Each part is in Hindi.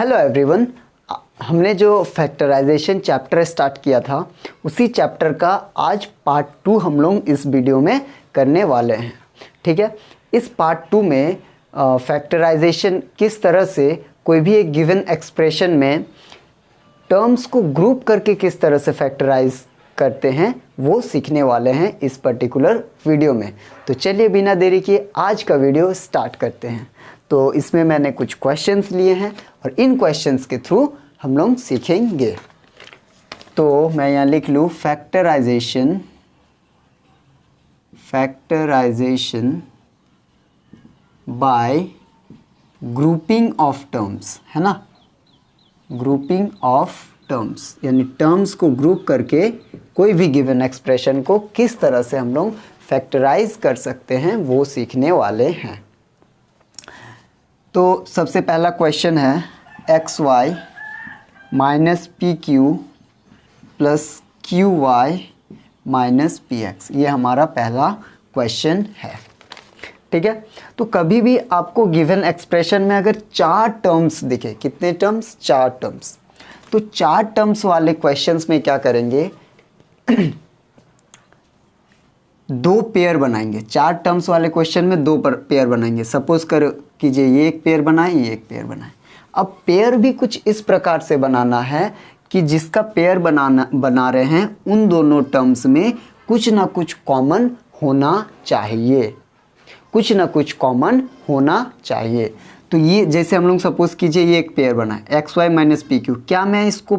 Hello everyone. हमने जो फैक्टराइजेशन चैप्टर स्टार्ट किया था उसी चैप्टर का आज पार्ट 2 हम लोग इस वीडियो में करने वाले हैं। ठीक है, इस पार्ट 2 में फैक्टराइजेशन किस तरह से कोई भी एक गिवन एक्सप्रेशन में टर्म्स को ग्रुप करके किस तरह से फैक्टराइज करते हैं वो सीखने वाले हैं इस पर्टिकुलर वीडियो में। तो चलिए बिना देरी किए आज का वीडियो स्टार्ट करते हैं। तो इसमें मैंने कुछ क्वेश्चंस लिए हैं और इन क्वेश्चंस के थ्रू हम लोग सीखेंगे। तो मैं यहाँ लिख लूँ factorisation by grouping of terms, है ना। ग्रुपिंग ऑफ टर्म्स यानी टर्म्स को ग्रुप करके कोई भी गिवन एक्सप्रेशन को किस तरह से हम लोग फैक्टराइज कर सकते हैं वो सीखने वाले हैं। तो सबसे पहला क्वेश्चन है x y minus p q plus q y minus p x, ये हमारा पहला क्वेश्चन है। ठीक है, तो कभी भी आपको गिवन एक्सप्रेशन में अगर 4 टर्म्स दिखे, कितने टर्म्स? 4 टर्म्स। तो 4 टर्म्स वाले क्वेश्चंस में क्या करेंगे 2 पेयर बनाएंगे। 4 टर्म्स वाले क्वेश्चन में 2 पेयर बनाएंगे। सपोज कर कीजिए ये एक पेयर बनाए, ये एक पेयर बनाए। अब पेयर भी कुछ इस प्रकार से बनाना है कि जिसका पेयर बना रहे हैं उन दोनों टर्म्स में कुछ ना कुछ कॉमन होना चाहिए, कुछ ना कुछ कॉमन होना चाहिए। तो ये जैसे हम लोग सपोज कीजिए ये एक पेयर बनाए x y minus p q, क्या मैं इसको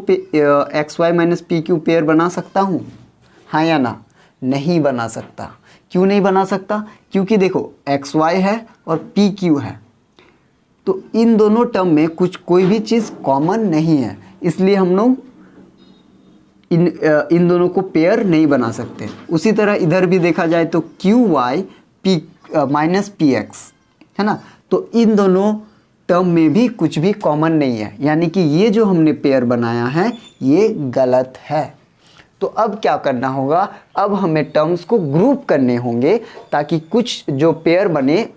x y minus p q pair बना सकता हूँ? हाँ या ना? नहीं बना सकता। क्यों नहीं बना सकता? क्योंकि देखो एक्स वाई है और पी क्यू है, तो इन दोनों टर्म में कोई भी चीज़ कॉमन नहीं है, इसलिए हम लोग इन दोनों को पेयर नहीं बना सकते। उसी तरह इधर भी देखा जाए तो q y p minus p x, है ना, तो इन दोनों टर्म में भी कुछ भी कॉमन नहीं है, यानी कि ये जो हमने पेयर बनाया है ये गलत है। तो अब क्या करना होगा, अब हमें टर्म्स को ग्रुप करने होंगे ताकि कुछ जो पेयर बने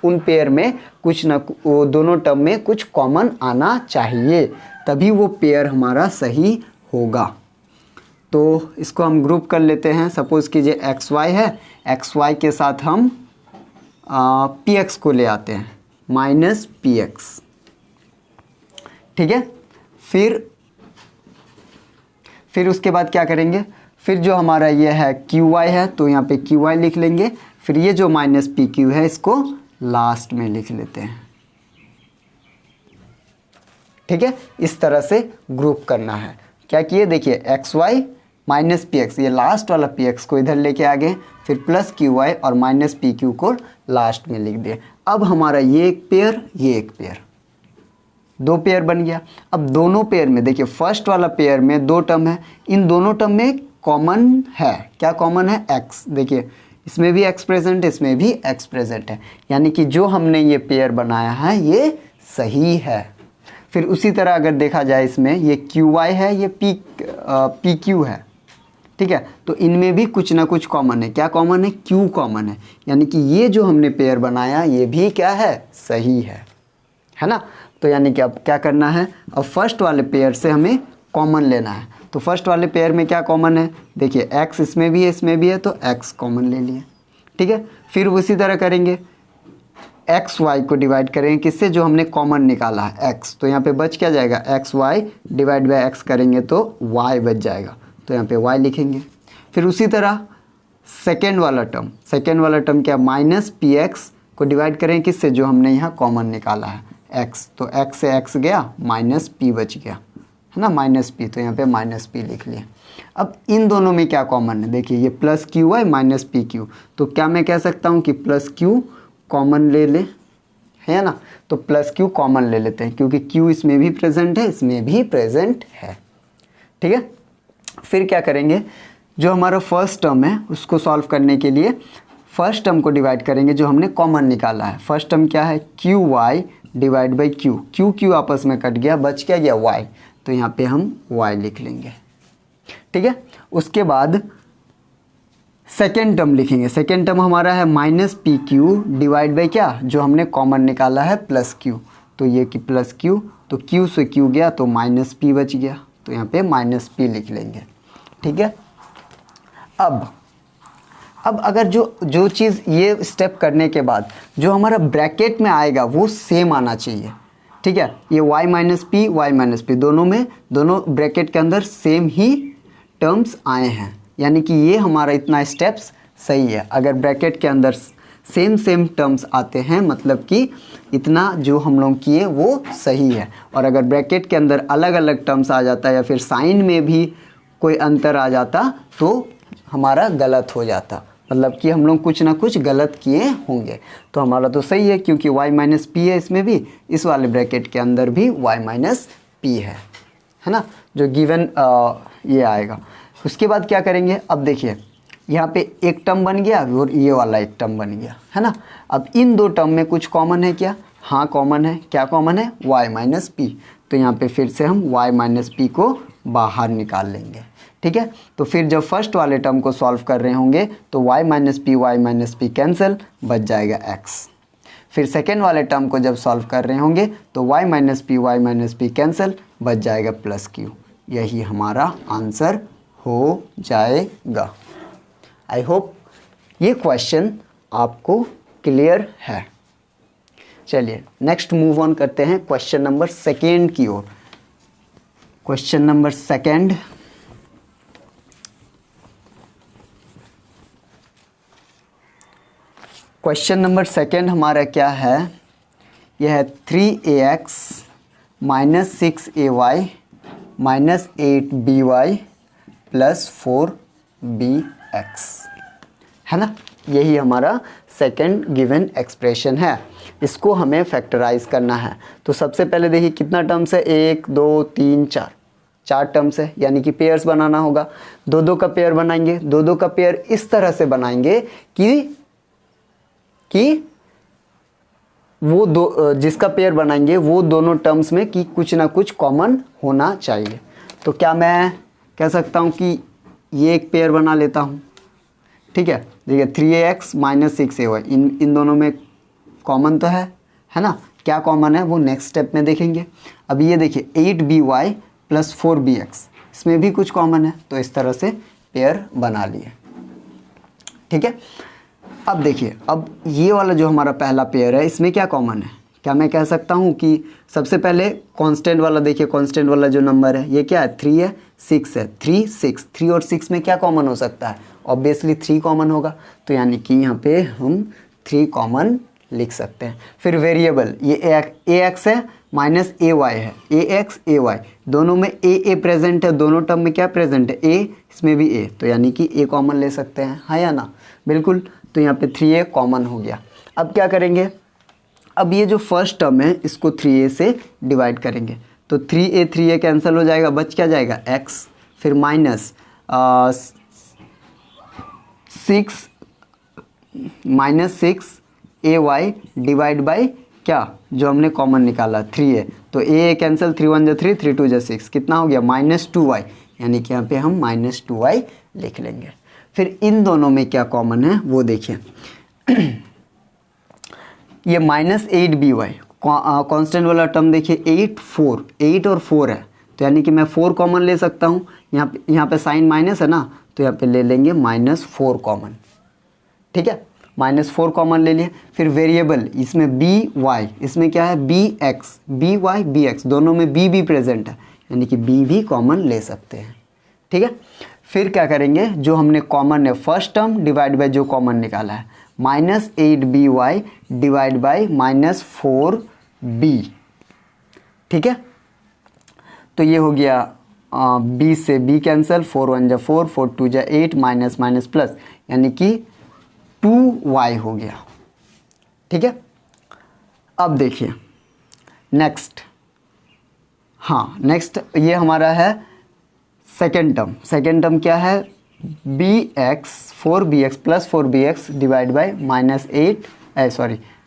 उन पेयर में कुछ ना दोनों टर्म में कुछ कॉमन आना चाहिए, तभी वो पेयर हमारा सही होगा। तो इसको हम ग्रुप कर लेते हैं। सपोज कीजिए एक्स वाई है, एक्स वाई के साथ हम पी एक्स को ले आते हैं माइनस पी एक्स। ठीक है, फिर उसके बाद क्या करेंगे, फिर जो हमारा ये है क्यू वाई है तो यहाँ पे क्यू वाई लिख लेंगे। फिर ये जो माइनस पी क्यू है इसको लास्ट में लिख लेते हैं। ठीक है, इस तरह से ग्रुप करना है। क्या किए देखिए x y minus p x, ये लास्ट वाला पी एक्स को इधर लेके आ गए, फिर प्लस क्यू वाई और माइनस पी क्यू को लास्ट में लिख दिए। अब हमारा ये एक पेयर, ये एक पेयर, 2 पेयर बन गया। अब दोनों पेयर में देखिए फर्स्ट वाला पेयर में 2 टर्म है, इन दोनों टर्म में कॉमन है। क्या कॉमन है? एक्स। देखिए इसमें भी एक्स प्रेजेंट है, इसमें भी एक्स प्रेजेंट है, यानी कि जो हमने ये पेयर बनाया है ये सही है। फिर उसी तरह अगर देखा जाए इसमें ये क्यू वाई है, ये पी क्यू है। ठीक है, तो इनमें भी कुछ ना कुछ कॉमन है। क्या कॉमन है? क्यू कॉमन है, यानी कि ये जो हमने पेयर बनाया ये भी क्या है? सही है ना। तो यानी कि अब क्या करना है, अब फर्स्ट वाले पेयर से हमें कॉमन लेना है। तो फर्स्ट वाले पेयर में क्या कॉमन है? देखिए एक्स इसमें भी है, इसमें भी है, तो एक्स कॉमन ले लिए। ठीक है, फिर उसी तरह करेंगे एक्स वाई को डिवाइड करेंगे किससे? जो हमने कॉमन निकाला है एक्स, तो यहाँ पे बच क्या जाएगा? X y divide by x करेंगे तो वाई बच जाएगा, तो यहाँ पे वाई लिखेंगे। फिर उसी तरह सेकेंड वाला टर्म क्या? माइनस पी एक्स को डिवाइड करें किससे? जो हमने यहाँ कॉमन निकाला है एक्स, तो एक्स से एक्स गया, माइनस पी बच गया, है ना, माइनस पी, तो यहाँ पे माइनस पी लिख लिया। अब इन दोनों में क्या कॉमन है? देखिए ये प्लस क्यू है माइनस पी क्यू, तो क्या मैं कह सकता हूँ कि प्लस क्यू कॉमन ले ले, है ना। तो प्लस क्यू कॉमन ले लेते हैं क्योंकि क्यू इसमें भी प्रेजेंट है, इसमें भी प्रेजेंट है। ठीक है, फिर क्या करेंगे, जो हमारा फर्स्ट टर्म है उसको सॉल्व करने के लिए फर्स्ट टर्म को डिवाइड करेंगे जो हमने कॉमन निकाला है। फर्स्ट टर्म क्या है? Q y divide by q, q आपस में कट गया, बच क्या गया? वाई, तो यहाँ पे हम वाई लिख लेंगे। ठीक है, उसके बाद सेकेंड टर्म लिखेंगे। सेकेंड टर्म हमारा है minus p Q divide by क्या, जो हमने कॉमन निकाला है प्लस क्यू, तो ये कि प्लस क्यू, तो क्यू से क्यू गया तो माइनस पी बच गया, तो यहाँ पे माइनस पी लिख लेंगे। ठीक है। अब अगर जो चीज़ ये स्टेप करने के बाद जो हमारा ब्रैकेट में आएगा वो सेम आना चाहिए। ठीक है, ये y माइनस पी दोनों ब्रैकेट के अंदर सेम ही टर्म्स आए हैं, यानी कि ये हमारा इतना स्टेप्स सही है। अगर ब्रैकेट के अंदर सेम टर्म्स आते हैं मतलब कि इतना जो हम लोग किए वो सही है। और अगर ब्रैकेट के अंदर अलग अलग टर्म्स आ जाता या फिर साइन में भी कोई अंतर आ जाता तो हमारा गलत हो जाता, मतलब कि हम लोग कुछ ना कुछ गलत किए होंगे। तो हमारा तो सही है क्योंकि y माइनस पी है इसमें भी, इस वाले ब्रैकेट के अंदर भी y माइनस पी है ना, जो गिवन ये आएगा। उसके बाद क्या करेंगे, अब देखिए यहाँ पे एक टर्म बन गया और ये वाला एक टर्म बन गया, है ना। अब इन दो टर्म में कुछ कॉमन है क्या? हाँ कॉमन है। क्या कॉमन है? y minus P. तो यहाँ पे फिर से हम y माइनस पी को बाहर निकाल लेंगे। ठीक है, तो फिर जब फर्स्ट वाले टर्म को सॉल्व कर रहे होंगे तो y माइनस पी कैंसिल, बच जाएगा x। फिर सेकेंड वाले टर्म को जब सॉल्व कर रहे होंगे तो y माइनस पी कैंसिल, बच जाएगा प्लस q। यही हमारा आंसर हो जाएगा। आई होप ये क्वेश्चन आपको क्लियर है। चलिए नेक्स्ट मूव ऑन करते हैं क्वेश्चन नंबर सेकेंड की ओर। Question number second, question number second हमारा क्या है? यह है 3ax minus 6ay minus 8by plus 4bx, है ना। यही हमारा सेकेंड गिवन एक्सप्रेशन है। इसको हमें फैक्टराइज करना है। तो सबसे पहले देखिए कितना टर्म्स है, 1 2 3 4, 4 टर्म्स है, यानी कि पेयर्स बनाना होगा। दो का पेयर बनाएंगे। दो का पेयर इस तरह से बनाएंगे कि वो दो जिसका पेयर बनाएंगे वो दोनों टर्म्स में कि कुछ ना कुछ कॉमन होना चाहिए। तो क्या मैं कह सकता हूँ कि ये एक पेयर बना लेता हूँ। ठीक है, देखिए 3ax माइनस 6ay इन दोनों में कॉमन तो है ना। क्या कॉमन है वो नेक्स्ट स्टेप में देखेंगे। अब ये देखिए 8by प्लस 4bx, इसमें भी कुछ कॉमन है, तो इस तरह से पेयर बना लिए। ठीक है, अब देखिए अब ये वाला जो हमारा पहला पेयर है इसमें क्या कॉमन है? क्या मैं कह सकता हूँ कि सबसे पहले कांस्टेंट वाला, देखिए कांस्टेंट वाला जो नंबर है ये क्या है? 3 है, 6 है। 3 और 6 में क्या कॉमन हो सकता है? ऑब्वियसली 3 कॉमन होगा, तो यानी कि यहाँ पे हम 3 कॉमन लिख सकते हैं। फिर वेरिएबल ये ax है माइनस ay है, ax ay दोनों में a प्रेजेंट है, दोनों टर्म में क्या प्रेजेंट है? a, इसमें भी a, तो यानी कि a कॉमन ले सकते हैं, हाँ या ना? बिल्कुल। तो यहाँ पे 3a कॉमन हो गया। अब क्या करेंगे, अब ये जो फर्स्ट टर्म है इसको 3a से डिवाइड करेंगे, तो 3a कैंसिल हो जाएगा, बच क्या जाएगा? x। फिर माइनस 6ay डिवाइड बाई क्या जो हमने कॉमन निकाला 3a, तो a कैंसिल, 3 1 3, 3 2 6, कितना हो गया? माइनस 2y, यानी कि यहाँ पे हम माइनस 2y लिख लेंगे। फिर इन दोनों में क्या कॉमन है वो देखिए ये माइनस 8by कांस्टेंट वाला टर्म देखिए 8 और 4 है, तो यानी कि मैं 4 कॉमन ले सकता हूँ। यहाँ पे साइन माइनस है ना, तो यहाँ पे ले लेंगे -4 कॉमन। ठीक है, -4 कॉमन ले लिए। फिर वेरिएबल इसमें by, इसमें क्या है? bx दोनों में b भी प्रेजेंट है, यानी कि b भी कॉमन ले सकते हैं। ठीक है, फिर क्या करेंगे, जो हमने कॉमन है फर्स्ट टर्म डिवाइड बाय जो कॉमन निकाला है, -8by डिवाइड बाय -4b। ठीक है, तो ये हो गया b से b कैंसिल, 4 1 जा 4, 4 2 जा 8, माइनस माइनस प्लस, यानी कि 2y हो गया। ठीक है, अब देखिए नेक्स्ट, हाँ नेक्स्ट ये हमारा है सेकेंड टर्म क्या है? bx plus 4bx divide by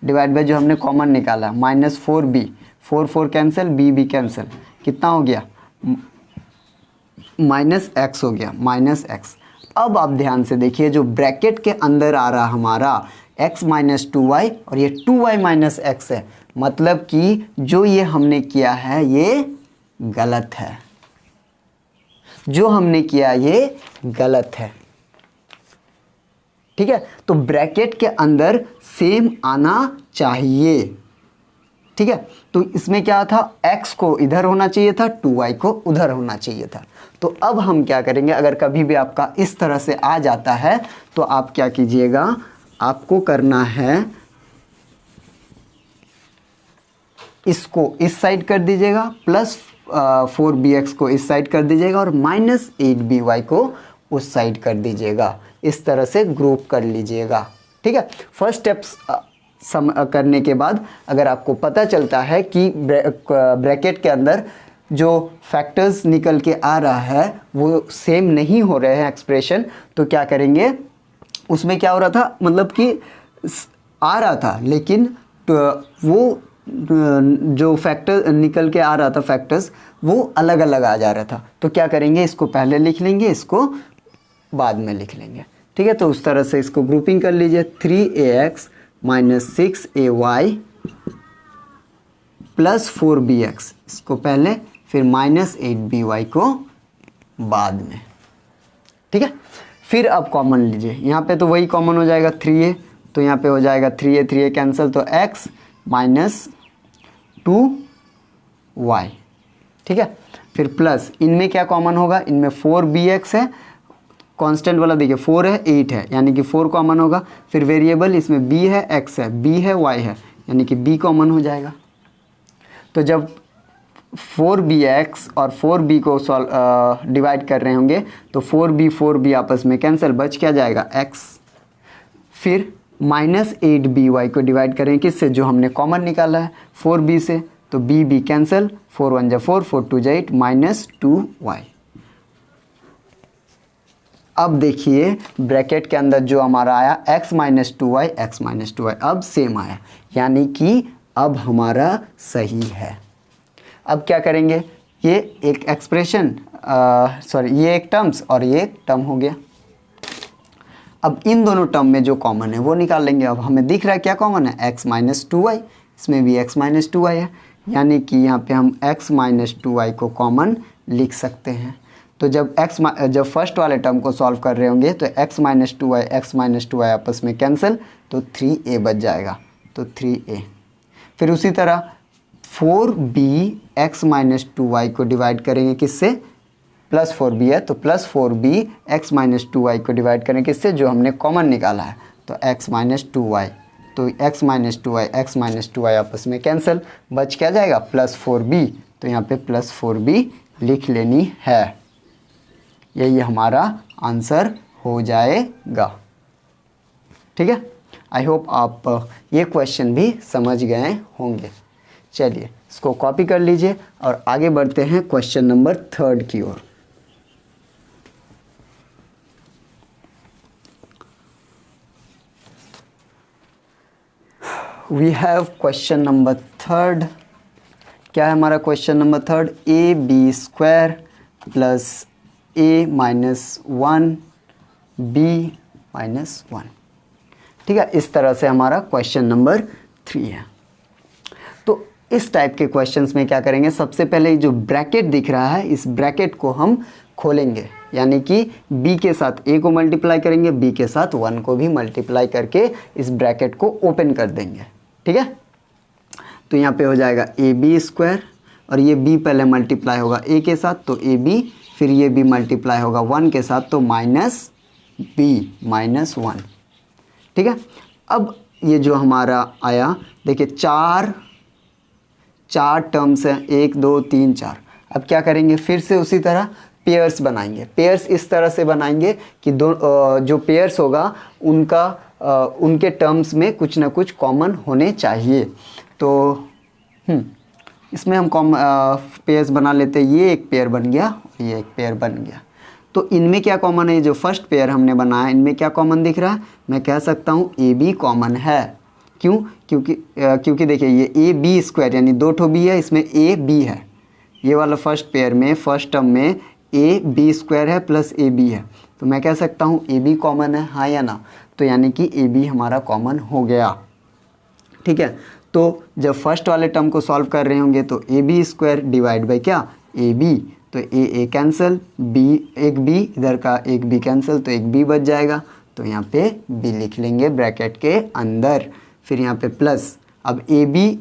divide by जो हमने कॉमन निकाला -4b, 4 कैंसिल, b कैंसिल, कितना हो गया? -x हो गया, -x। अब आप ध्यान से देखिए जो ब्रैकेट के अंदर आ रहा हमारा x माइनस 2y और ये 2y माइनस x है, मतलब कि जो ये हमने किया है ये गलत है, जो हमने किया ये गलत है। ठीक है, तो ब्रैकेट के अंदर सेम आना चाहिए। ठीक है, तो इसमें क्या था, x को इधर होना चाहिए था, 2y को उधर होना चाहिए था। तो अब हम क्या करेंगे, अगर कभी भी आपका इस तरह से आ जाता है तो आप क्या कीजिएगा, आपको करना है इसको इस साइड कर दीजिएगा, प्लस 4bx को इस साइड कर दीजिएगा और माइनस 8by को उस साइड कर दीजिएगा। इस तरह से ग्रुप कर लीजिएगा। ठीक है, फर्स्ट स्टेप्स करने के बाद अगर आपको पता चलता है कि ब्रैकेट के अंदर जो फैक्टर्स निकल के आ रहा है वो सेम नहीं हो रहे हैं एक्सप्रेशन, तो क्या करेंगे, उसमें क्या हो रहा था, मतलब कि आ रहा था लेकिन वो जो फैक्टर निकल के आ रहा था फैक्टर्स वो अलग अलग आ जा रहा था। तो क्या करेंगे, इसको पहले लिख लेंगे, इसको बाद में लिख लेंगे। ठीक है, तो उस तरह से इसको ग्रुपिंग कर लीजिए, 3ax minus 6ay plus 4bx, इसको पहले, फिर माइनस 8by को बाद में। ठीक है, फिर अब कॉमन लीजिए, यहाँ पे तो वही कॉमन हो जाएगा 3a, तो यहाँ पे हो जाएगा 3a कैंसिल, तो x माइनस 2y। ठीक है, फिर प्लस इनमें क्या कॉमन होगा, इनमें 4bx है, कांस्टेंट वाला देखिए 4 है 8 है, यानी कि 4 कॉमन होगा। फिर वेरिएबल इसमें b है, x है, b है, y है, यानी कि b कॉमन हो जाएगा। तो जब 4bx और 4b को डिवाइड कर रहे होंगे तो 4b आपस में कैंसिल, बच क्या जाएगा x। फिर माइनस 8by को डिवाइड करें किससे, जो हमने कॉमन निकाला है 4b से, तो b कैंसिल, 4 1 जा 4, 4 2 जा 8, माइनस 2y। अब देखिए ब्रैकेट के अंदर जो हमारा आया x माइनस 2y अब सेम आया, यानी कि अब हमारा सही है। अब क्या करेंगे, ये एक एक्सप्रेशन ये एक टर्म्स और ये एक टर्म हो गया। अब इन दोनों टर्म में जो कॉमन है वो निकाल लेंगे। अब हमें दिख रहा है क्या कॉमन है, x माइनस 2y, इसमें भी x माइनस 2y है, यानी कि यहाँ पे हम x माइनस 2y को कॉमन लिख सकते हैं। तो जब जब फर्स्ट वाले टर्म को सॉल्व कर रहे होंगे तो x माइनस 2y आपस में कैंसिल, तो 3a बच जाएगा, तो 3a। फिर उसी तरह 4b x माइनस 2y को डिवाइड करेंगे किससे, प्लस 4b है तो plus 4b x minus 2y को डिवाइड करेंगे किससे, जो हमने कॉमन निकाला है, तो x माइनस 2y, तो x माइनस 2y आपस में कैंसिल, बच क्या जाएगा, प्लस 4b, तो यहाँ पे प्लस 4b लिख लेनी है। यही हमारा आंसर हो जाएगा। ठीक है, आई होप आप ये क्वेश्चन भी समझ गए होंगे। चलिए इसको कॉपी कर लीजिए और आगे बढ़ते हैं क्वेश्चन नंबर 3 की ओर। We have question number 3। क्या है हमारा question number 3, ab² plus a minus 1 b minus 1। ठीक है, इस तरह से हमारा क्वेश्चन नंबर 3 है। तो इस टाइप के क्वेश्चंस में क्या करेंगे, सबसे पहले जो ब्रैकेट दिख रहा है इस ब्रैकेट को हम खोलेंगे, यानी कि b के साथ a को मल्टीप्लाई करेंगे, b के साथ 1 को भी मल्टीप्लाई करके इस ब्रैकेट को ओपन कर देंगे। ठीक है, तो यहाँ पे हो जाएगा ab² और ये b पहले मल्टीप्लाई होगा a के साथ तो ab, फिर ये b मल्टीप्लाई होगा 1 के साथ तो माइनस b माइनस 1। ठीक है, अब ये जो हमारा आया देखिए चार टर्म्स हैं, 1 2 3 4। अब क्या करेंगे, फिर से उसी तरह पेयर्स बनाएंगे। पेयर्स इस तरह से बनाएंगे कि जो पेयर्स होगा उनके टर्म्स में कुछ ना कुछ कॉमन होने चाहिए। तो इसमें हम पेयर्स बना लेते हैं, ये एक पेयर बन गया, ये एक पेयर बन गया। तो इनमें क्या कॉमन है, जो फर्स्ट पेयर हमने बनाया इनमें क्या कॉमन दिख रहा है, मैं कह सकता हूँ ए बी कॉमन है। क्यों, क्योंकि देखिए ये ए बी स्क्वायर यानी 2 ठो बी है, इसमें ए बी है। ये वाला फर्स्ट पेयर में फर्स्ट टर्म में ए बी स्क्वायर है प्लस ए बी है, तो मैं कह सकता हूँ ए बी कॉमन है, हाँ या ना। तो यानी कि ए बी हमारा कॉमन हो गया। ठीक है, तो जब फर्स्ट वाले टर्म को सॉल्व कर रहे होंगे तो a b square divide by क्या, ए बी, तो ए कैंसिल, बी एक बी, इधर का एक बी कैंसिल, तो एक बी बच जाएगा, तो यहाँ पे बी लिख लेंगे ब्रैकेट के अंदर। फिर यहाँ पे प्लस, अब ए बी,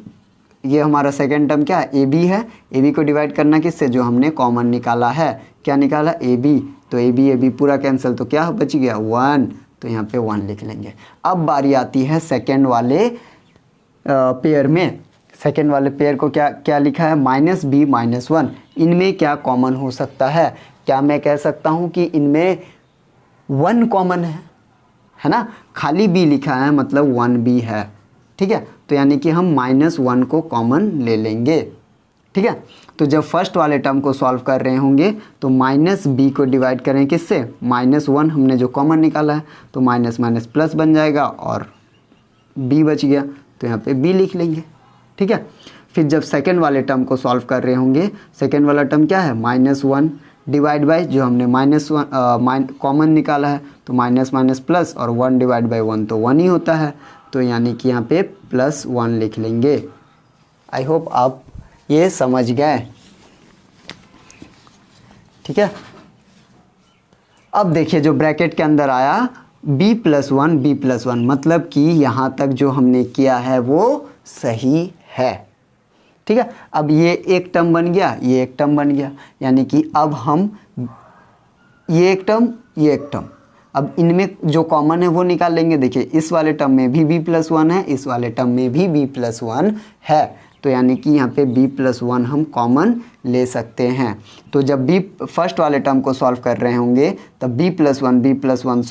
ये हमारा सेकेंड टर्म क्या है, ए बी है, ए बी को डिवाइड करना किससे, जो हमने कॉमन निकाला है, क्या निकाला, ए बी, तो ए बी पूरा कैंसिल, तो क्या बच गया 1, तो यहाँ पे 1 लिख लेंगे। अब बारी आती है सेकेंड वाले पेयर में। सेकेंड वाले पेयर को क्या क्या लिखा है, माइनस बी माइनस 1, इनमें क्या कॉमन हो सकता है, क्या मैं कह सकता हूँ कि इनमें 1 कॉमन है ना, खाली बी लिखा है मतलब 1 बी है, ठीक है, तो यानी कि हम -1 को कॉमन ले लेंगे, ठीक है। तो जब फर्स्ट वाले टर्म को सॉल्व कर रहे होंगे तो माइनस बी को डिवाइड करें किससे, -1 हमने जो कॉमन निकाला है, तो माइनस माइनस प्लस बन जाएगा और बी बच गया, तो यहाँ पे बी लिख लेंगे, ठीक है। फिर जब सेकेंड वाले टर्म को सॉल्व कर रहे होंगे, सेकेंड वाला टर्म क्या है, -1 डिवाइड बाई जो हमने -1 कॉमन निकाला है, तो माइनस माइनस प्लस और 1 डिवाइड बाई 1 तो 1 ही होता है, तो यानी कि यहाँ पे +1 लिख लेंगे। आई होप आप ये समझ गए, ठीक है। अब देखिए जो ब्रैकेट के अंदर आया b+1 मतलब कि यहाँ तक जो हमने किया है वो सही है, ठीक है। अब ये एक टर्म बन गया, ये एक टर्म बन गया, यानी कि अब हम ये एक टर्म, ये एक टर्म, अब इनमें जो कॉमन है वो निकाल लेंगे। देखिए इस वाले टर्म में भी b+1 है, इस वाले टर्म में भी b+1 है, तो यानी कि यहाँ पे b+1 हम कॉमन ले सकते हैं। तो जब फर्स्ट वाले टर्म को सॉल्व कर रहे होंगे तब b+1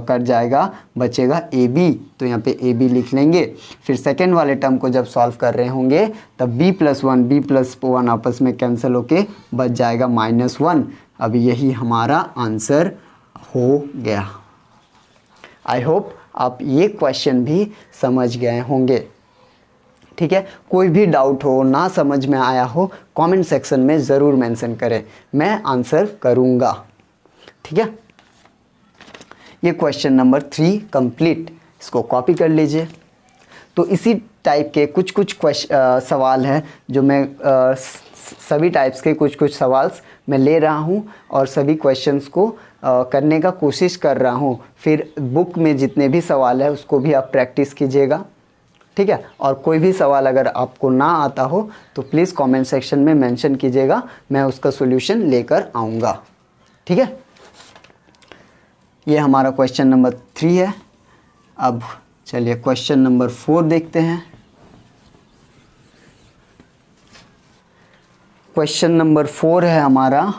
कट जाएगा, बचेगा ab, तो यहाँ पे ab लिख लेंगे। फिर सेकेंड वाले टर्म को जब सॉल्व कर रहे होंगे तब b+1 आपस में कैंसिल होके बच जाएगा -1। अब यही हमारा आंसर हो गया। आई होप आप ये क्वेश्चन भी समझ गए होंगे, ठीक है। कोई भी डाउट हो, ना समझ में आया हो, कमेंट सेक्शन में ज़रूर मेंशन करें, मैं आंसर करूँगा, ठीक है। ये क्वेश्चन नंबर 3 कंप्लीट, इसको कॉपी कर लीजिए। तो इसी टाइप के कुछ सवाल हैं जो मैं सभी टाइप्स के कुछ सवाल मैं ले रहा हूँ और सभी क्वेश्चंस को करने का कोशिश कर रहा हूँ। फिर बुक में जितने भी सवाल है उसको भी आप प्रैक्टिस कीजिएगा, ठीक है। और कोई भी सवाल अगर आपको ना आता हो तो प्लीज़ कमेंट सेक्शन में मेंशन कीजिएगा, मैं उसका सॉल्यूशन लेकर आऊँगा, ठीक है। ये हमारा क्वेश्चन नंबर 3 है। अब चलिए क्वेश्चन नंबर 4 देखते हैं। क्वेश्चन नंबर 4 है हमारा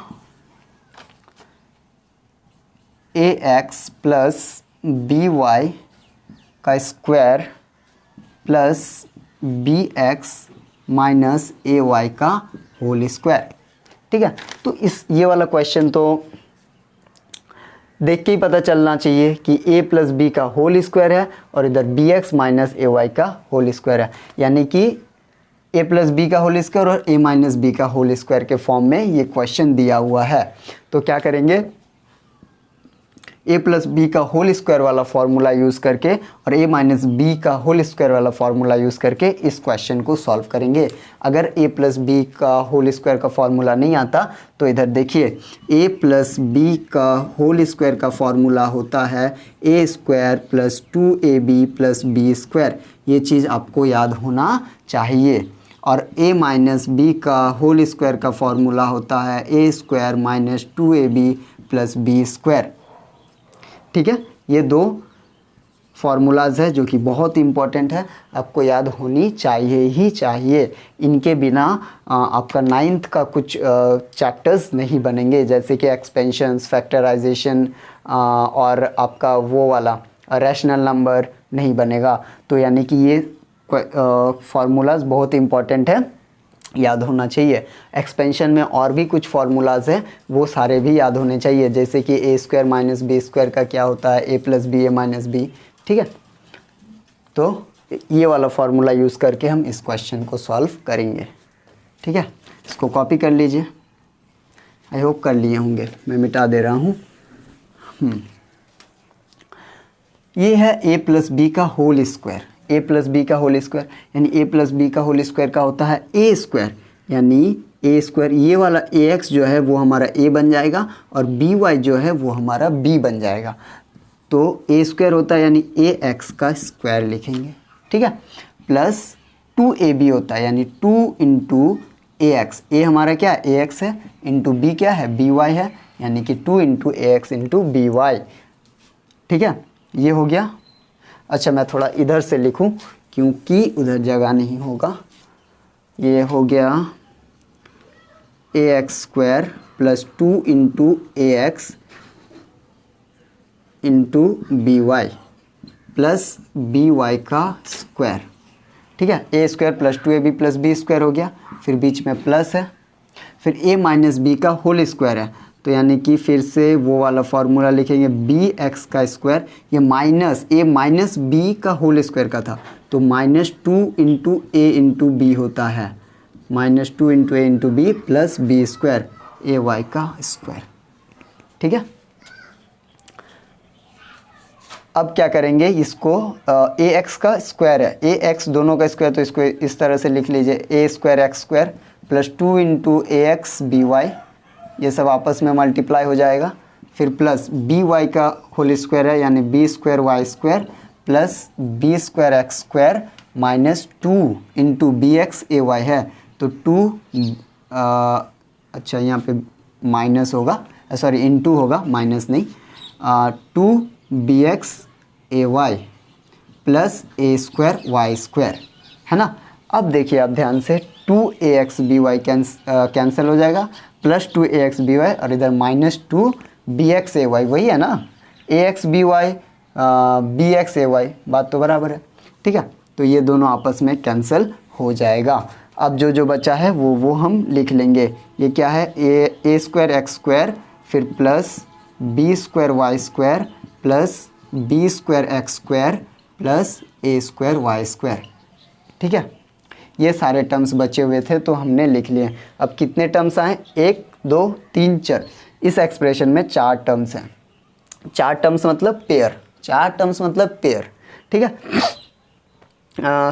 ax + by का स्क्वायर प्लस bx - ay का होल स्क्वायर, ठीक है। तो ये वाला क्वेश्चन तो देख के ही पता चलना चाहिए कि a + b का होल स्क्वायर है और इधर bx - ay का होल स्क्वायर है, यानी कि a + b का होल स्क्वायर और a - b का होल स्क्वायर के फॉर्म में ये क्वेश्चन दिया हुआ है। तो क्या करेंगे, a + b का होल स्क्वायर वाला फार्मूला यूज़ करके और a - b का होल स्क्वायर वाला फार्मूला यूज़ करके इस क्वेश्चन को सॉल्व करेंगे। अगर a + b का होल स्क्वायर का फार्मूला नहीं आता तो इधर देखिए a + b का होल स्क्वायर का फार्मूला होता है a² + 2ab + b²। ये चीज़ आपको याद होना चाहिए। और a - b का होल स्क्वायर का फार्मूला होता है a² - 2ab + b², ठीक है। ये दो फार्मूलाज है जो कि बहुत इम्पॉर्टेंट है, आपको याद होनी चाहिए ही चाहिए। इनके बिना आपका 9th का कुछ चैप्टर्स नहीं बनेंगे, जैसे कि एक्सपेंशंस, फैक्टराइजेशन और आपका वो वाला रैशनल नंबर नहीं बनेगा। तो यानी कि ये फार्मूलाज बहुत इम्पॉर्टेंट है, याद होना चाहिए। एक्सपेंशन में और भी कुछ फार्मूलाज हैं, वो सारे भी याद होने चाहिए, जैसे कि a² - b² का क्या होता है, a + b a - b, ठीक है। तो ये वाला फार्मूला यूज़ करके हम इस क्वेश्चन को सॉल्व करेंगे, ठीक है। इसको कॉपी कर लीजिए, आई होप कर लिए होंगे, मैं मिटा दे रहा हूँ। ये है a + b का होल स्क्वायर, ए प्लस बी का होल स्क्वायर, यानी ए प्लस बी का होल स्क्वायर का होता है ए स्क्वायर, यानी ए स्क्वायर, ये वाला ए एक्स जो है वो हमारा ए बन जाएगा और बी वाई जो है वो हमारा बी बन जाएगा। तो ए स्क्वायर होता है यानी ए एक्स का स्क्वायर लिखेंगे, ठीक है, प्लस 2ab होता है यानी 2 इंटू ए एक्स, ए हमारा क्या है ए एक्स है, इंटू बी क्या है बी वाई है, यानी कि 2 into a x into b Y, ठीक है, ये हो गया। अच्छा मैं थोड़ा इधर से लिखूं क्योंकि उधर जगह नहीं होगा, ये हो गया a x square plus 2 into a x into b y plus b y का स्क्वायर, ठीक है, a square plus 2ab plus b square हो गया, फिर बीच में प्लस है, फिर a माइनस बी का होल स्क्वायर है, तो यानी कि फिर से वो वाला फार्मूला लिखेंगे बी एक्स का स्क्वायर, ये माइनस ए माइनस बी का होल स्क्वायर का था, तो -2 इंटू ए इंटू बी होता है, -2 into a into b plus b square a y का स्क्वायर, ठीक है। अब क्या करेंगे, इसको ए एक्स का स्क्वायर है, ए एक्स दोनों का स्क्वायर, तो इसको इस तरह से लिख लीजिए a square x square plus 2 into a x b y, ये सब आपस में मल्टीप्लाई हो जाएगा, फिर प्लस बी वाई का होल स्क्वायर है यानी b square y square plus b square x square -2 into b x a y है, तो 2 अच्छा यहाँ पे माइनस होगा, सॉरी इंटू होगा, माइनस नहीं, 2 B x a Y plus a square y square, है ना। अब देखिए आप ध्यान से 2 ए एक्स बी वाई कैंसिल हो जाएगा, प्लस 2 ए एक्स बी वाई और इधर -2 बी एक्स ए वाई, वही है ना, a x b y b x a y, बात तो बराबर है, ठीक है, तो ये दोनों आपस में कैंसिल हो जाएगा। अब जो जो बचा है वो हम लिख लेंगे, ये क्या है ए स्क्वायर एक्स स्क्वायर फिर plus b square y square plus b square x square plus a square y square, ठीक है, ये सारे टर्म्स बचे हुए थे तो हमने लिख लिए। अब कितने टर्म्स आए, 1 2 3 4, इस एक्सप्रेशन में 4 टर्म्स हैं, 4 टर्म्स मतलब पेयर, 4 टर्म्स मतलब पेयर, ठीक है।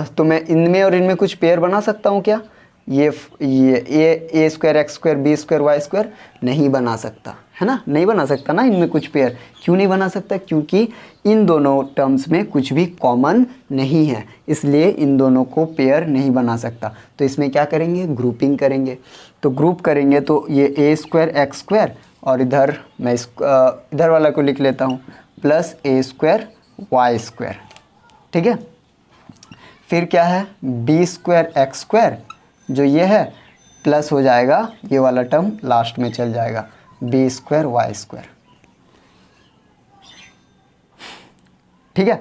तो मैं इनमें और इनमें कुछ पेयर बना सकता हूँ क्या, ये a square x square b square y square नहीं बना सकता, है ना, नहीं बना सकता ना इनमें कुछ पेयर, क्यों नहीं बना सकता, क्योंकि इन दोनों टर्म्स में कुछ भी कॉमन नहीं है, इसलिए इन दोनों को पेयर नहीं बना सकता। तो इसमें क्या करेंगे, ग्रुपिंग करेंगे, तो ग्रुप करेंगे तो ये ए स्क्वायर एक्स स्क्वायर और इधर मैं इधर वाला को लिख लेता हूँ plus a square y square, ठीक है, फिर क्या है बी स्क्वायर एक्स स्क्वायर, जो ये है प्लस हो जाएगा, ये वाला टर्म लास्ट में चल जाएगा बी स्क्वायर वाई स्क्वायर, ठीक है।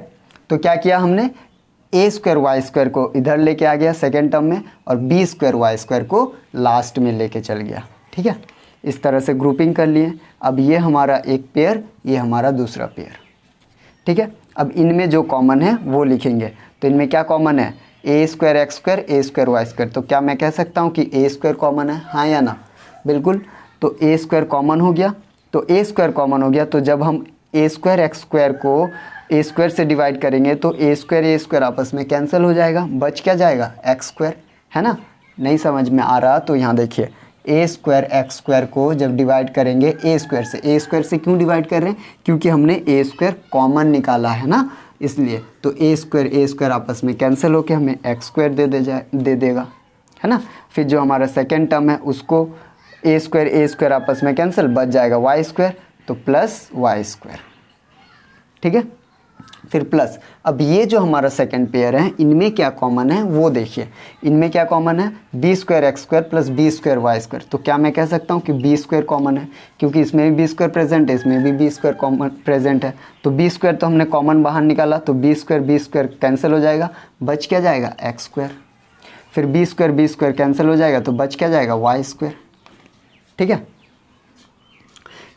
तो क्या किया हमने, ए स्क्वायर वाई स्क्वायर को इधर लेके आ गया सेकेंड टर्म में और बी स्क्वायर वाई स्क्वायर को लास्ट में लेके चल गया, ठीक है, इस तरह से ग्रुपिंग कर लिए। अब ये हमारा एक पेयर, ये हमारा दूसरा पेयर, ठीक है। अब इनमें जो कॉमन है वो लिखेंगे, तो इनमें क्या कॉमन है, a square x square A square y square, तो क्या मैं कह सकता हूँ कि ए स्क्वायर कॉमन है, हाँ या ना, बिल्कुल, तो ए स्क्वायर कॉमन हो गया, तो ए स्क्वायर कॉमन हो गया, तो जब हम ए स्क्वायर एक्स स्क्वायर को ए स्क्वायर से डिवाइड करेंगे तो ए स्क्वायर आपस में कैंसिल हो जाएगा, बच क्या जाएगा एक्स स्क्वायर, है ना। नहीं समझ में आ रहा तो यहाँ देखिए, ए स्क्वायर एक्स स्क्वायर को जब डिवाइड करेंगे ए स्क्वायर से क्यों डिवाइड कर रहे हैं, क्योंकि हमने ए स्क्वायर कॉमन निकाला है ना, इसलिए। तो ए स्क्वायर आपस में कैंसिल होकर हमें एक्स स्क्वायर दे देगा, है ना। फिर जो हमारा सेकेंड टर्म है उसको ए स्क्वायर आपस में कैंसिल, बच जाएगा वाई स्क्वायर, तो प्लस वाई स्क्वायर, ठीक है, फिर प्लस। अब ये जो हमारा सेकंड पेयर है इनमें क्या कॉमन है वो देखिए, इनमें क्या कॉमन है, b square x square plus b square y square, तो क्या मैं कह सकता हूँ कि बी स्क्वायर कॉमन है, क्योंकि इसमें भी बी स्क्वायर प्रेजेंट है, इसमें भी बी स्क्वायर कॉमन प्रेजेंट है, तो बी स्क्वायर तो हमने कॉमन बाहर निकाला, तो बी स्क्वायर कैंसिल हो जाएगा, बच क्या जाएगा एक्स स्क्वायर, फिर बी स्क्वायर कैंसिल हो जाएगा, तो बच क्या जाएगा वाई स्क्वायर, ठीक है।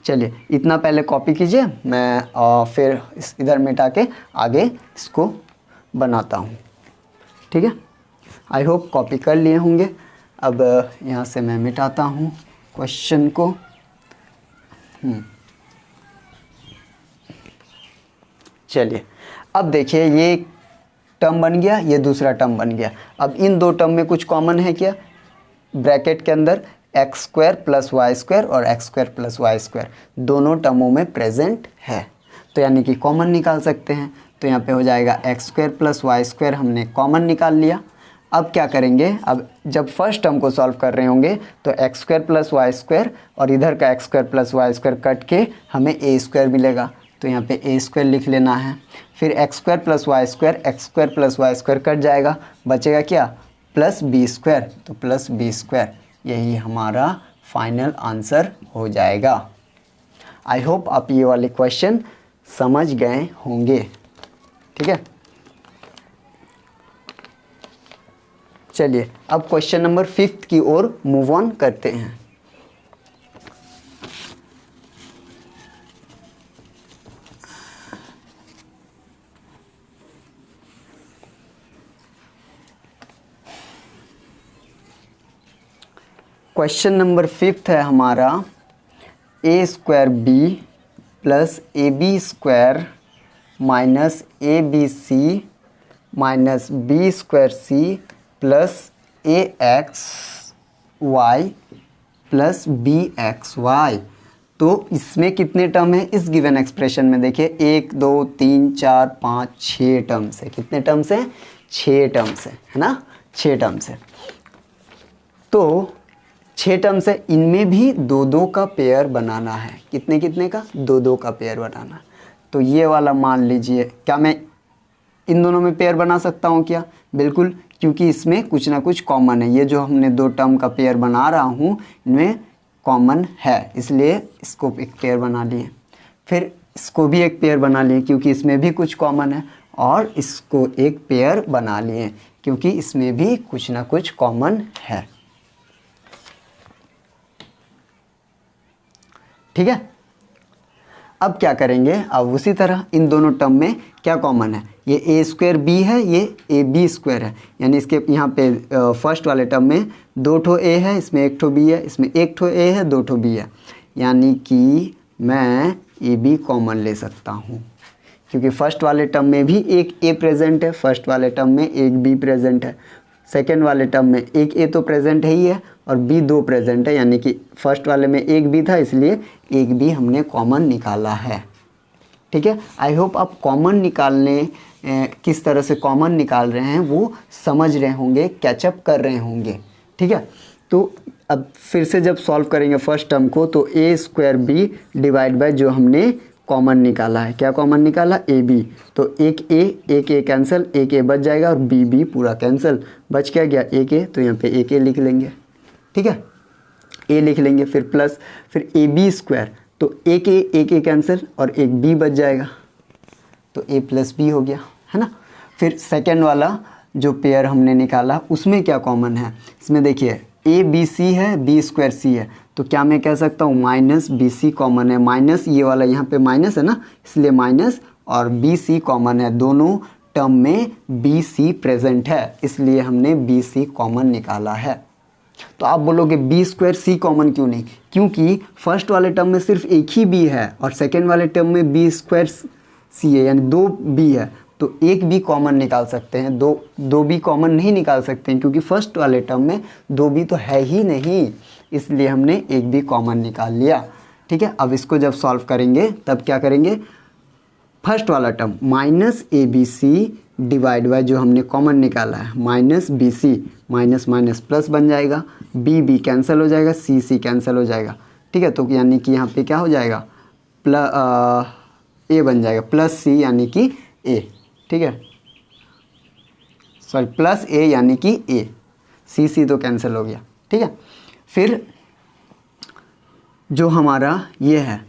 चलिए इतना पहले कॉपी कीजिए, मैं फिर इधर मिटा के आगे इसको बनाता हूँ, ठीक है। आई होप कॉपी कर लिए होंगे। अब यहाँ से मैं मिटाता हूँ क्वेश्चन को। चलिए अब देखिए, ये टर्म बन गया, ये दूसरा टर्म बन गया। अब इन दो टर्म में कुछ कॉमन है क्या? ब्रैकेट के अंदर x square plus y square और x square plus y square दोनों टर्मों में प्रेजेंट है, तो यानी कि कॉमन निकाल सकते हैं। तो यहाँ पे हो जाएगा x square plus y square, हमने कॉमन निकाल लिया। अब क्या करेंगे, अब जब फर्स्ट टर्म को सॉल्व कर रहे होंगे तो x square plus y square और इधर का x square plus y square cut के हमें ए स्क्वायर मिलेगा, तो यहाँ पे ए स्क्वायर लिख लेना है। फिर x square plus y square, x square plus y square cut जाएगा, बचेगा क्या? प्लस बी स्क्वायर, तो प्लस बी स्क्वायर, यही हमारा फाइनल आंसर हो जाएगा। आई होप आप ये वाले क्वेश्चन समझ गए होंगे। ठीक है, चलिए अब क्वेश्चन नंबर 5 की ओर मूव ऑन करते हैं। क्वेश्चन नंबर 5 है हमारा a square b plus a b square minus a b c minus b square c plus a x y plus b x y. तो इसमें कितने टर्म है इस गिवन एक्सप्रेशन में? देखिए 1 2 3 4 5 6 टर्म्स है। कितने टर्म्स हैं? 6 टर्म्स है ना, 6 टर्म्स है। तो 6 टर्म्स है, इनमें भी 2-2 का पेयर बनाना है। कितने कितने का? 2-2 का पेयर बनाना। तो ये वाला मान लीजिए, क्या मैं इन दोनों में पेयर बना सकता हूँ क्या? बिल्कुल, क्योंकि इसमें कुछ ना कुछ कॉमन है। ये जो हमने 2 टर्म का पेयर बना रहा हूँ इनमें कॉमन है, इसलिए इसको एक पेयर बना लिए। फिर इसको भी एक पेयर बना लिए क्योंकि इसमें भी कुछ कॉमन है, और इसको एक पेयर बना लिए क्योंकि इसमें भी कुछ ना कुछ कॉमन है। ठीक है, अब क्या करेंगे? अब उसी तरह इन दोनों टर्म में क्या कॉमन है? ये ए स्क्वायर बी है, ये ए बी स्क्वायर है, यानी इसके यहाँ पे फर्स्ट वाले टर्म में 2 ठो ए है, इसमें 1 ठो बी है, इसमें 1 ठो ए है, 2 ठो बी है, यानी कि मैं ए बी कॉमन ले सकता हूँ क्योंकि फर्स्ट वाले टर्म में भी एक ए प्रेजेंट है, फर्स्ट वाले टर्म में एक बी प्रेजेंट है, सेकेंड वाले टर्म में एक ए तो प्रेजेंट है ही है और बी 2 प्रेजेंट है, यानी कि फर्स्ट वाले में एक बी था इसलिए एक बी हमने कॉमन निकाला है। ठीक है, आई होप आप कॉमन निकालने किस तरह से कॉमन निकाल रहे हैं वो समझ रहे होंगे, कैचअप कर रहे होंगे। ठीक है, तो अब फिर से जब सॉल्व करेंगे फर्स्ट टर्म को तो ए स्क्वायर बी डिवाइड बाय जो हमने कॉमन निकाला है, क्या कॉमन निकाला? ए बी, तो एक ए कैंसिल, एक ए बच जाएगा और बी बी पूरा कैंसिल, बच क्या गया? एक ए, तो यहाँ पे एक ए लिख लेंगे। ठीक है, ए लिख लेंगे, फिर प्लस, फिर ए बी स्क्वायर, तो एक ए कैंसिल और एक बी बच जाएगा, तो ए प्लस बी हो गया, है ना। फिर सेकेंड वाला जो पेयर हमने निकाला उसमें क्या कॉमन है? इसमें देखिए ए बी सी है, बी स्क्वायर सी है, तो क्या मैं कह सकता हूँ माइनस बी सी कॉमन है। माइनस ये वाला यहाँ पे माइनस है ना, इसलिए माइनस, और बी सी कॉमन है, दोनों टर्म में बी सी प्रेजेंट है, इसलिए हमने बी सी कॉमन निकाला है। तो आप बोलोगे बी स्क्वायर सी कॉमन क्यों नहीं? क्योंकि फर्स्ट वाले टर्म में सिर्फ एक ही बी है और सेकेंड वाले टर्म में बी स्क्वायर सी है, यानी 2 बी है, तो एक बी कॉमन निकाल सकते हैं, दो बी कॉमन नहीं निकाल सकते हैं क्योंकि फर्स्ट वाले टर्म में 2 बी तो है ही नहीं, इसलिए हमने एक बी कॉमन निकाल लिया। ठीक है, अब इसको जब सॉल्व करेंगे तब क्या करेंगे? फर्स्ट वाला term minus a b c divide by जो हमने कॉमन निकाला है minus b c, minus minus plus बन जाएगा, बी बी कैंसिल हो जाएगा, सी सी कैंसिल हो जाएगा। ठीक है, तो यानी कि यहाँ पे क्या हो जाएगा? ए बन जाएगा प्लस सी यानी कि ए। ठीक है, सॉरी प्लस ए यानी कि ए, सी सी तो कैंसिल हो गया। ठीक है, फिर जो हमारा ये है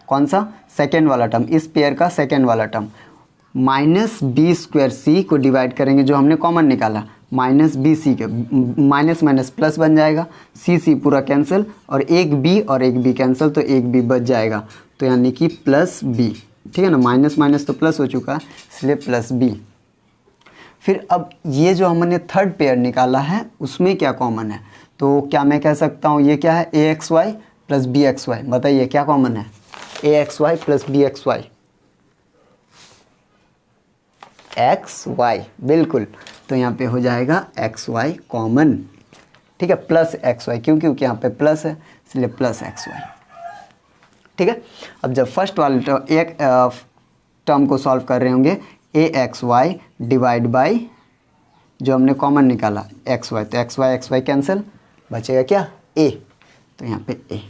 कौन सा? सेकेंड वाला टर्म, इस पेयर का सेकेंड वाला टर्म माइनस बी स्क्वायर सी को डिवाइड करेंगे जो हमने कॉमन निकाला, माइनस बी सी के माइनस माइनस प्लस बन जाएगा, सी सी पूरा कैंसिल और एक बी कैंसिल, तो एक बी बच जाएगा, तो यानी कि प्लस बी। ठीक है ना, माइनस माइनस तो प्लस हो चुका है इसलिए प्लस बी। फिर अब ये जो हमने थर्ड पेयर निकाला है उसमें क्या कॉमन है? तो क्या मैं कह सकता हूँ ये क्या है? A x y plus b x y, बताइए क्या कॉमन है? A x y plus b x y, x y, बिल्कुल। तो यहाँ पे हो जाएगा एक्स वाई कॉमन, ठीक है, प्लस एक्स वाई, क्योंकि यहाँ पे प्लस है इसलिए प्लस एक्स वाई, ठीक है। अब जब फर्स्ट वाले एक टर्म को सॉल्व कर रहे होंगे, ए एक्स वाई डिवाइड बाई जो हमने कॉमन निकाला एक्स वाई, तो एक्स वाई कैंसिल, बचेगा क्या ए, तो यहाँ पे ए,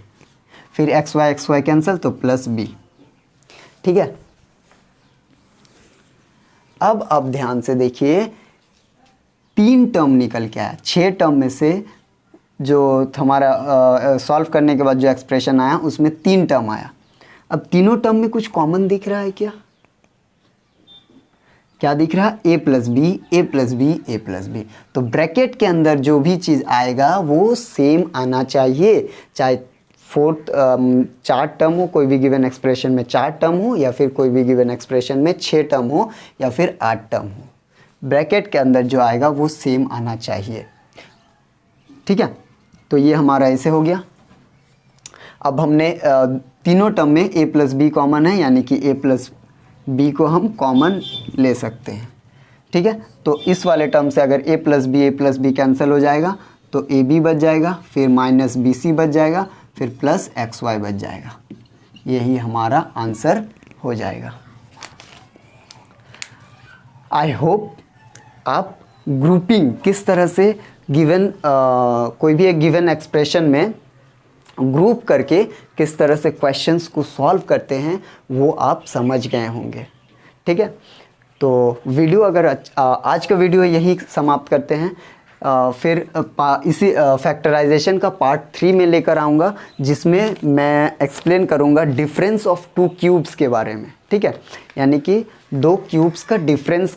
फिर एक्स वाई कैंसिल तो प्लस बी, ठीक है। अब ध्यान से देखिए, 3 टर्म निकल के आया, 6 टर्म में से जो हमारा सॉल्व करने के बाद जो एक्सप्रेशन आया उसमें 3 टर्म आया। अब तीनों टर्म में कुछ कॉमन दिख रहा है क्या? क्या दिख रहा है? ए प्लस बी, ए प्लस बी, ए प्लस बी। तो ब्रैकेट के अंदर जो भी चीज़ आएगा वो सेम आना चाहिए, चाहे 4 टर्म हो, कोई भी गिवन एक्सप्रेशन में 4 टर्म हो, या फिर कोई भी गिवन एक्सप्रेशन में 6 टर्म हो, या फिर 8 टर्म हो, ब्रैकेट के अंदर जो आएगा वो सेम आना चाहिए, ठीक है। तो ये हमारा ऐसे हो गया। अब हमने तीनों टर्म में ए प्लस बी कॉमन है, यानी कि ए प्लस बी को हम कॉमन ले सकते हैं, ठीक है। तो इस वाले टर्म से अगर ए प्लस बी कैंसिल हो जाएगा तो ए बी बच जाएगा, फिर माइनस बी सी बच जाएगा, फिर प्लस एक्स वाई बच जाएगा। यही हमारा आंसर हो जाएगा। आई होप आप ग्रुपिंग किस तरह से गिवन कोई भी एक गिवन एक्सप्रेशन में ग्रुप करके किस तरह से क्वेश्चंस को सॉल्व करते हैं वो आप समझ गए होंगे, ठीक है। तो वीडियो अगर आज का वीडियो यही समाप्त करते हैं, फिर इसी फैक्टराइजेशन का पार्ट 3 में लेकर आऊँगा, जिसमें मैं एक्सप्लेन करूँगा डिफरेंस ऑफ 2 क्यूब्स के बारे में, ठीक है। यानी कि 2 क्यूब्स का डिफरेंस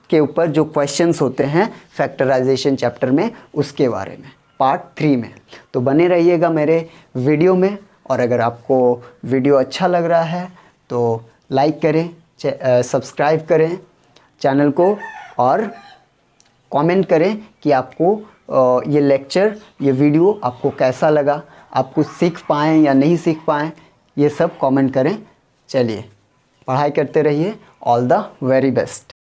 के ऊपर जो क्वेश्चंस होते हैं फैक्टराइजेशन चैप्टर में, उसके बारे में पार्ट 3 में। तो बने रहिएगा मेरे वीडियो में, और अगर आपको वीडियो अच्छा लग रहा है तो लाइक करें, सब्सक्राइब करें चैनल को, और कमेंट करें कि आपको ये लेक्चर, ये वीडियो आपको कैसा लगा, आप कुछ सीख पाएँ या नहीं सीख पाएँ, ये सब कमेंट करें। चलिए, पढ़ाई करते रहिए। All the very best.